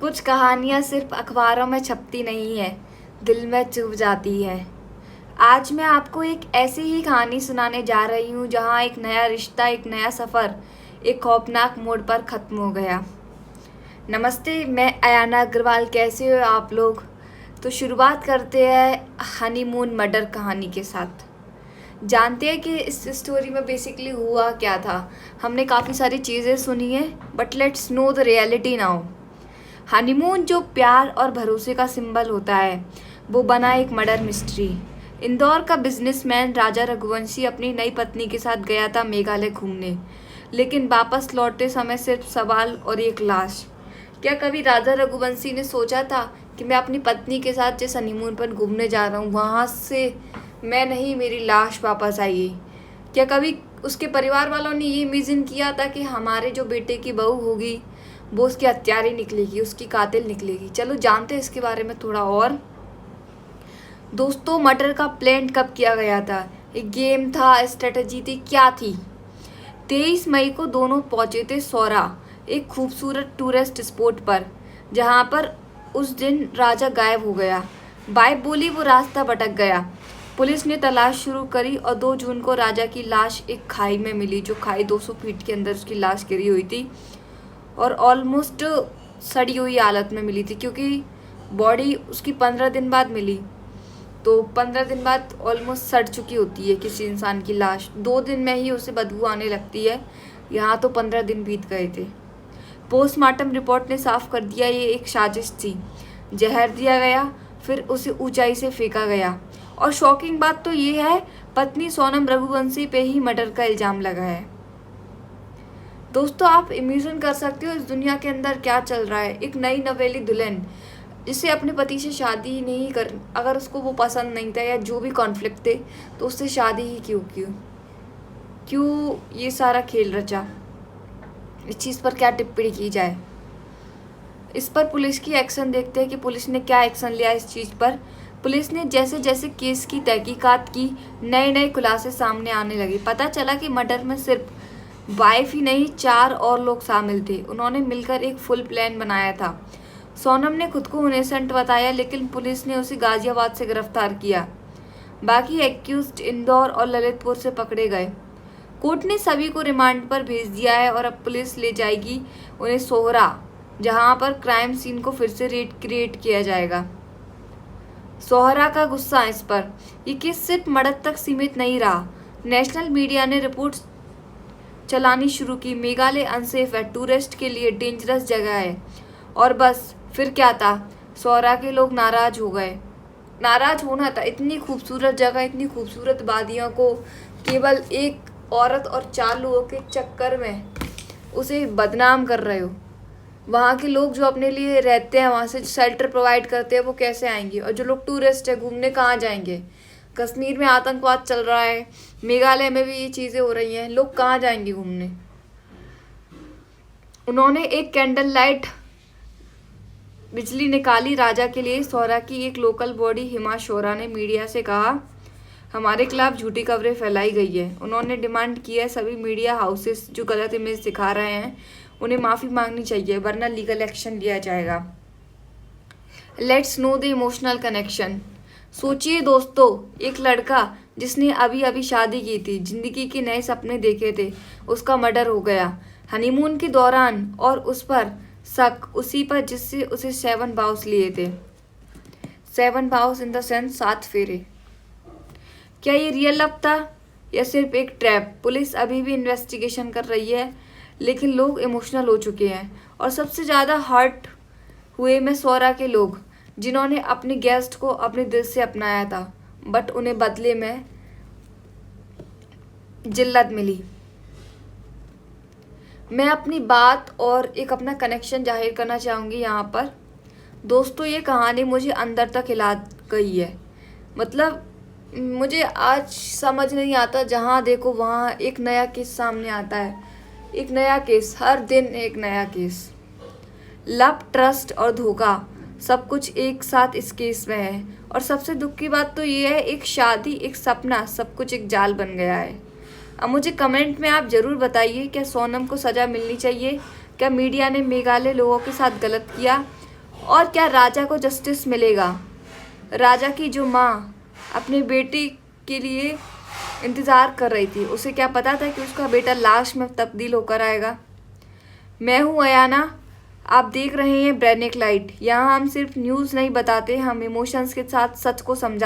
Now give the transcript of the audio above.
कुछ कहानियाँ सिर्फ अखबारों में छपती नहीं है, दिल में चुभ जाती है। आज मैं आपको एक ऐसी ही कहानी सुनाने जा रही हूँ जहाँ एक नया रिश्ता, एक नया सफ़र एक खौफनाक मोड़ पर ख़त्म हो गया। नमस्ते, मैं अयाना अग्रवाल। कैसे हो आप लोग? तो शुरुआत करते हैं हनीमून मर्डर कहानी के साथ। जानते हैं कि इस स्टोरी में बेसिकली हुआ क्या था। हमने काफ़ी सारी चीज़ें सुनी है, but let's know the reality now. Honeymoon जो प्यार और भरोसे का सिंबल होता है, वो बना एक मर्डर मिस्ट्री। इंदौर का बिजनेसमैन राजा रघुवंशी अपनी नई पत्नी के साथ गया था मेघालय घूमने, लेकिन वापस लौटते समय सिर्फ सवाल और एक लाश। क्या कभी राजा रघुवंशी ने सोचा था कि मैं अपनी पत्नी के साथ जिस हनीमून पर घूमने जा रहा हूँ, वहाँ से मैं नहीं, मेरी लाश वापस आएगी? क्या कभी उसके परिवार वालों ने ये इमेजिन किया था कि हमारे जो बेटे की बहू होगी वो उसकी हत्यारी निकलेगी, उसकी कातिल निकलेगी? चलो जानते हैं इसके बारे में थोड़ा और। दोस्तों, मर्डर का प्लान कब किया गया था? एक गेम था, स्ट्रेटजी थी, क्या थी? 23 मई को दोनों पहुंचे थे सौरा, एक खूबसूरत टूरिस्ट स्पॉट पर, जहां पर उस दिन राजा गायब हो गया। वाइफ बोली वो रास्ता भटक गया। पुलिस ने तलाश शुरू करी और 2 जून को राजा की लाश एक खाई में मिली, जो खाई 200 फीट के अंदर उसकी लाश गिरी हुई थी और ऑलमोस्ट सड़ी हुई हालत में मिली थी, क्योंकि बॉडी उसकी 15 दिन बाद मिली। तो 15 दिन बाद ऑलमोस्ट सड़ चुकी होती है किसी इंसान की लाश। 2 दिन में ही उसे बदबू आने लगती है, यहाँ तो 15 दिन बीत गए थे। पोस्टमार्टम रिपोर्ट ने साफ कर दिया ये एक साजिश थी। जहर दिया गया, फिर उसे ऊंचाई से फेंका गया। और शॉकिंग बात तो ये है, पत्नी सोनम रघुवंशी पे ही मर्डर का इल्ज़ाम लगा है। दोस्तों, आप इमेजिन कर सकते हो इस दुनिया के अंदर क्या चल रहा है। एक नई नवेली दुल्हन जिसे अपने पति से शादी ही नहीं कर, अगर उसको वो पसंद नहीं था या जो भी कॉन्फ्लिक्ट थे, तो उससे शादी ही क्यों ये सारा खेल रचा? इस चीज़ पर क्या टिप्पणी की जाए? इस पर पुलिस की एक्शन देखते हैं कि पुलिस ने क्या एक्शन लिया इस चीज़ पर। पुलिस ने जैसे जैसे केस की तहकीकात की, नए नए खुलासे सामने आने लगे। पता चला कि मर्डर में सिर्फ वाइफ ही नहीं, 4 और लोग शामिल थे। उन्होंने मिलकर एक फुल प्लान बनाया था। सोनम ने खुद को इनोसेंट बताया, लेकिन पुलिस ने उसे गाजियाबाद से गिरफ्तार किया। बाकी एक्यूज्ड इंदौर और ललितपुर से पकड़े गए। कोर्ट ने सभी को रिमांड पर भेज दिया है और अब पुलिस ले जाएगी उन्हें सोहरा, जहां पर क्राइम सीन को फिर से रिक्रिएट किया जाएगा। सोहरा का गुस्सा इस पर। ये केस सिर्फ मर्डर तक सीमित नहीं रहा। नेशनल मीडिया ने रिपोर्ट चलानी शुरू की। मेघालय अनसेफ है, टूरिस्ट के लिए डेंजरस जगह है। और बस फिर क्या था, सौरा के लोग नाराज हो गए। नाराज होना था, इतनी खूबसूरत जगह, इतनी खूबसूरत वादियों को केवल एक औरत और 4 लोगों के चक्कर में उसे बदनाम कर रहे हो। वहाँ के लोग जो अपने लिए रहते हैं, वहाँ से शेल्टर प्रोवाइड करते हैं, वो कैसे आएंगे? और जो लोग टूरिस्ट है, घूमने कहाँ जाएंगे? कश्मीर में आतंकवाद चल रहा है, मेघालय में भी ये चीज़ें हो रही हैं, लोग कहाँ जाएंगे घूमने? उन्होंने एक कैंडल लाइट बिजली निकाली राजा के लिए। सौरा की एक लोकल बॉडी हिमा शोरा ने मीडिया से कहा, हमारे खिलाफ झूठी खबरें फैलाई गई है। उन्होंने डिमांड की है सभी मीडिया हाउसेस जो गलत इमेज दिखा रहे हैं, उन्हें माफ़ी मांगनी चाहिए, वरना लीगल एक्शन लिया जाएगा। Let's know the emotional connection. सोचिए दोस्तों, एक लड़का जिसने अभी अभी शादी की थी, जिंदगी के नए सपने देखे थे, उसका मर्डर हो गया हनीमून के दौरान, और उस पर शक उसी पर जिससे उसे 7 vows लिए थे। 7 vows इन द सेंस 7 फेरे। क्या ये रियल लव था या सिर्फ एक ट्रैप? पुलिस अभी भी इन्वेस्टिगेशन कर रही है, लेकिन लोग इमोशनल हो चुके हैं। और सबसे ज़्यादा हर्ट हुए में सौरा के लोग, जिन्होंने अपने गेस्ट को अपने दिल से अपनाया था, बट उन्हें बदले में जिल्लत मिली। मैं अपनी बात और एक अपना कनेक्शन जाहिर करना चाहूँगी यहाँ पर। दोस्तों, ये कहानी मुझे अंदर तक हिला गई है। मतलब मुझे आज समझ नहीं आता, जहाँ देखो वहाँ एक नया केस सामने आता है, एक नया केस, हर दिन एक नया केस। लव, ट्रस्ट और धोखा सब कुछ एक साथ इस केस में है। और सबसे दुख की बात तो ये है, एक शादी, एक सपना, सब कुछ एक जाल बन गया है। अब मुझे कमेंट में आप ज़रूर बताइए, क्या सोनम को सज़ा मिलनी चाहिए? क्या मीडिया ने मेघालय लोगों के साथ गलत किया? और क्या राजा को जस्टिस मिलेगा? राजा की जो माँ अपनी बेटी के लिए इंतज़ार कर रही थी, उसे क्या पता था कि उसका बेटा लाश में तब्दील होकर आएगा? मैं हूँ अयाना, आप देख रहे हैं ब्रेनिक लाइट। यहाँ हम सिर्फ न्यूज़ नहीं बताते, हम इमोशंस के साथ सच को समझा